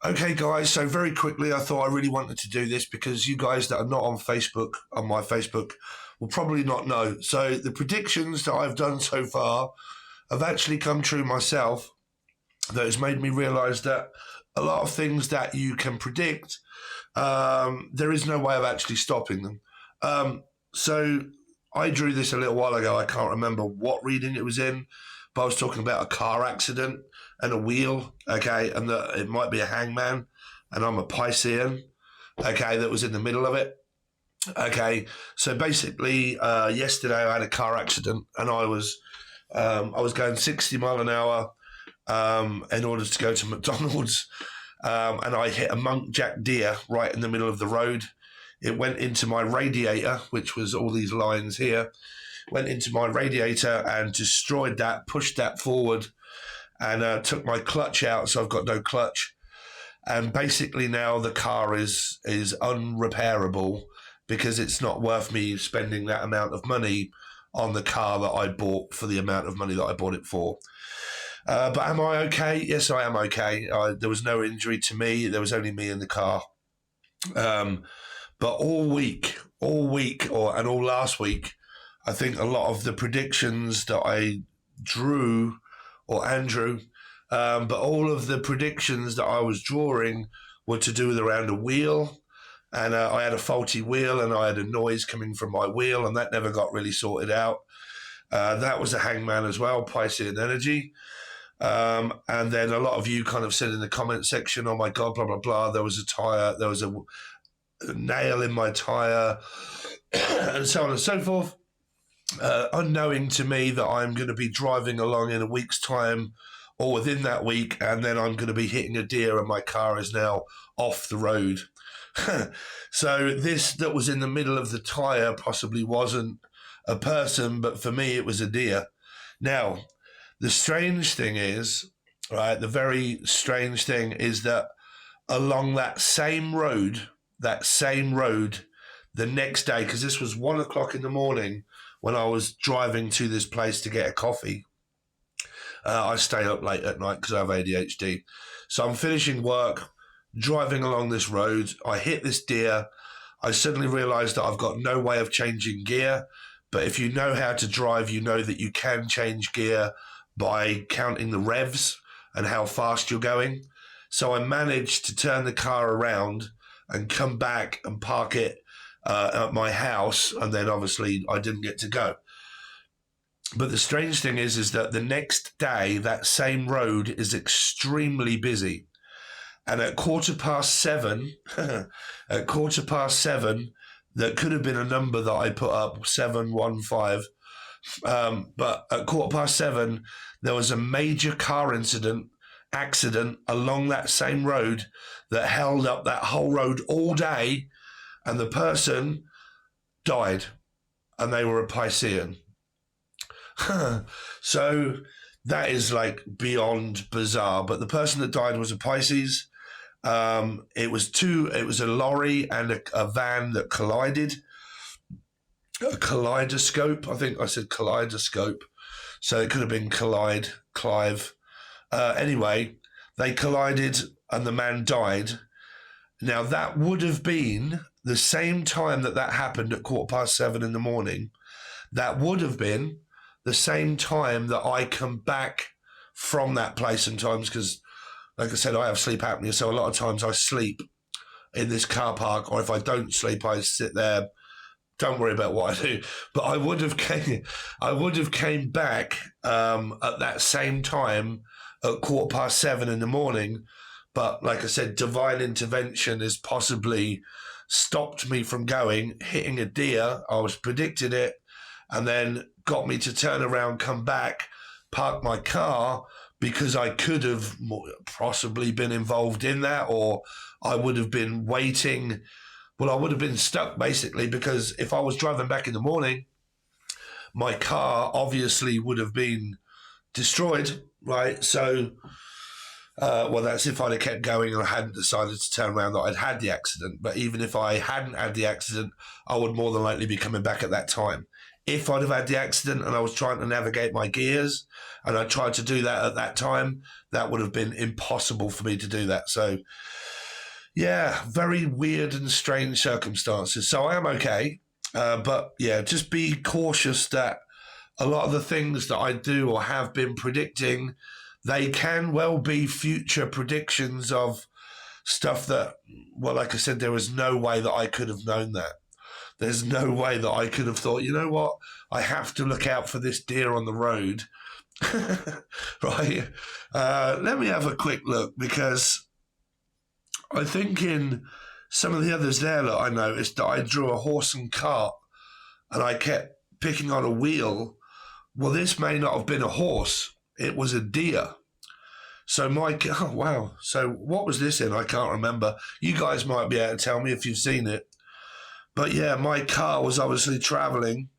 Okay, guys, so very quickly, I thought I really wanted to do this because you guys that are not on Facebook, on my Facebook, will probably not know. So the predictions that I've done so far have actually come true myself. That has made me realize that a lot of things that you can predict, there is no way of actually stopping them. So I drew this a little while ago. I can't remember what reading it was in, but I was talking about a car accident and a wheel, okay, and that it might be a hangman, and I'm a Piscean, okay, that was in the middle of it. Okay, so basically, yesterday I had a car accident, and I was going 60 mile an hour in order to go to McDonald's, and I hit a muntjac deer right in the middle of the road. It went into my radiator, which was all these lines here, went into my radiator and destroyed that, pushed that forward, and took my clutch out, so I've got no clutch. And basically now the car is unrepairable because it's not worth me spending that amount of money on the car that I bought for the amount of money that I bought it for. But am I okay? Yes, I am okay. There was no injury to me. There was only me in the car. But all week, and all last week, I think a lot of the predictions that I drew, or Andrew, but all of the predictions that I was drawing were to do with around a wheel. And I had a faulty wheel, and I had a noise coming from my wheel, and that never got really sorted out. That was a hangman as well, Piscean energy. And then a lot of you kind of said in the comment section, oh my God, blah, blah, blah. There was a nail in my tire, and so on and so forth. Unknowing to me that I'm going to be driving along in a week's time or within that week, and then I'm going to be hitting a deer and my car is now off the road. So this that was in the middle of the tire possibly wasn't a person, but for me it was a deer. Now, the strange thing is, right, the very strange thing is that along that same road, the next day, because this was 1 o'clock in the morning when I was driving to this place to get a coffee. I stay up late at night because I have ADHD. So I'm finishing work, driving along this road. I hit this deer. I suddenly realized that I've got no way of changing gear. But if you know how to drive, you know that you can change gear by counting the revs and how fast you're going. So I managed to turn the car around and come back and park it at my house, and then obviously I didn't get to go. But the strange thing is that the next day, that same road is extremely busy. And at 7:15, at 7:15, that could have been a number that I put up, 715. But at 7:15, there was a major car accident along that same road that held up that whole road all day, and the person died, and they were a Piscean. So that is like beyond bizarre. But the person that died was a Pisces. It was a lorry and a van that collided. A kaleidoscope. I think I said kaleidoscope. So it could have been Clive. Anyway, they collided and the man died. Now, that would have been the same time that happened at 7:15 in the morning. That would have been the same time that I come back from that place sometimes because, like I said, I have sleep apnea. So a lot of times I sleep in this car park, or if I don't sleep, I sit there. Don't worry about what I do. But I would have came back at that same time at 7:15 in the morning. But like I said, divine intervention has possibly stopped me from going, hitting a deer. I was predicting it, and then got me to turn around, come back, park my car, because I could have possibly been involved in that, or I would have been waiting. Well, I would have been stuck basically, because if I was driving back in the morning, my car obviously would have been destroyed, right? So, well, that's if I'd have kept going and I hadn't decided to turn around that I'd had the accident. But even if I hadn't had the accident, I would more than likely be coming back at that time. if I'd have had the accident and I was trying to navigate my gears and I tried to do that at that time, that would have been impossible for me to do that. So, yeah, very weird and strange circumstances. So I am okay. But yeah, just be cautious that a lot of the things that I do or have been predicting, they can well be future predictions of stuff that, well, like I said, there was no way that I could have known that. There's no way that I could have thought, you know what, I have to look out for this deer on the road. Right? Let me have a quick look, because I think in some of the others there that I noticed that I drew a horse and cart and I kept picking on a wheel. Well, this may not have been a horse. It was a deer. So oh wow. So what was this in? I can't remember. You guys might be able to tell me if you've seen it. But yeah, my car was obviously traveling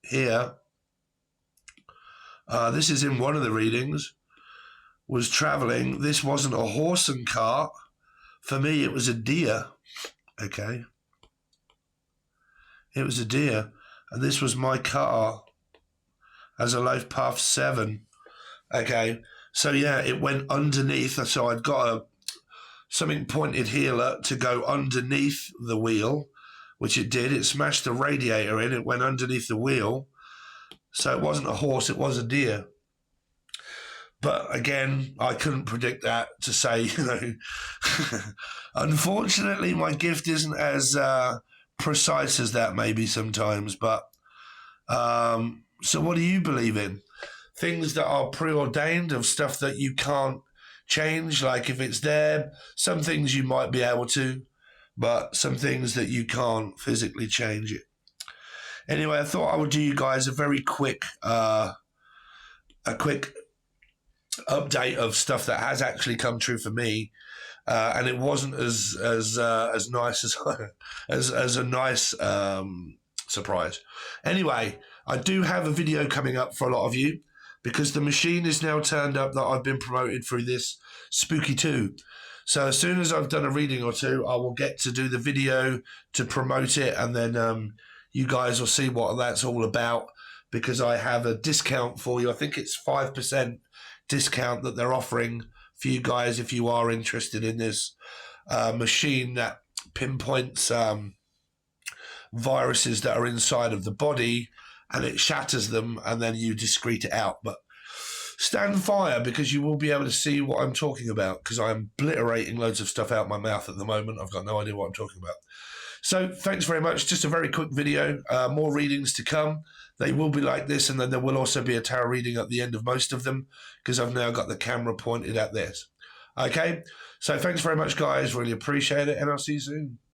here. This is in one of the readings. Was traveling. This wasn't a horse and cart. For me, it was a deer. Okay. It was a deer. And this was my car as a life path 7. Okay. So yeah, it went underneath. So I'd got something pointed here to go underneath the wheel, which it did. It smashed the radiator in. It went underneath the wheel. So it wasn't a horse, it was a deer. But again, I couldn't predict that to say, you know. Unfortunately, my gift isn't as precise as that maybe sometimes. But so what do you believe in? Things that are preordained, of stuff that you can't change, like if it's there, some things you might be able to, but some things that you can't physically change it. Anyway, I thought I would do you guys a very quick update of stuff that has actually come true for me, and it wasn't as nice as a nice surprise. Anyway, I do have a video coming up for a lot of you, because the machine is now turned up that I've been promoted through this Spooky 2. So as soon as I've done a reading or two, I will get to do the video to promote it, and then you guys will see what that's all about, because I have a discount for you. I think it's 5% discount that they're offering for you guys if you are interested in this machine that pinpoints viruses that are inside of the body, and it shatters them, and then you discrete it out. But stand fire, because you will be able to see what I'm talking about, because I'm obliterating loads of stuff out my mouth at the moment. I've got no idea what I'm talking about. So thanks very much. Just a very quick video. More readings to come. They will be like this, and then there will also be a tarot reading at the end of most of them, because I've now got the camera pointed at this. Okay? So thanks very much, guys. Really appreciate it, and I'll see you soon.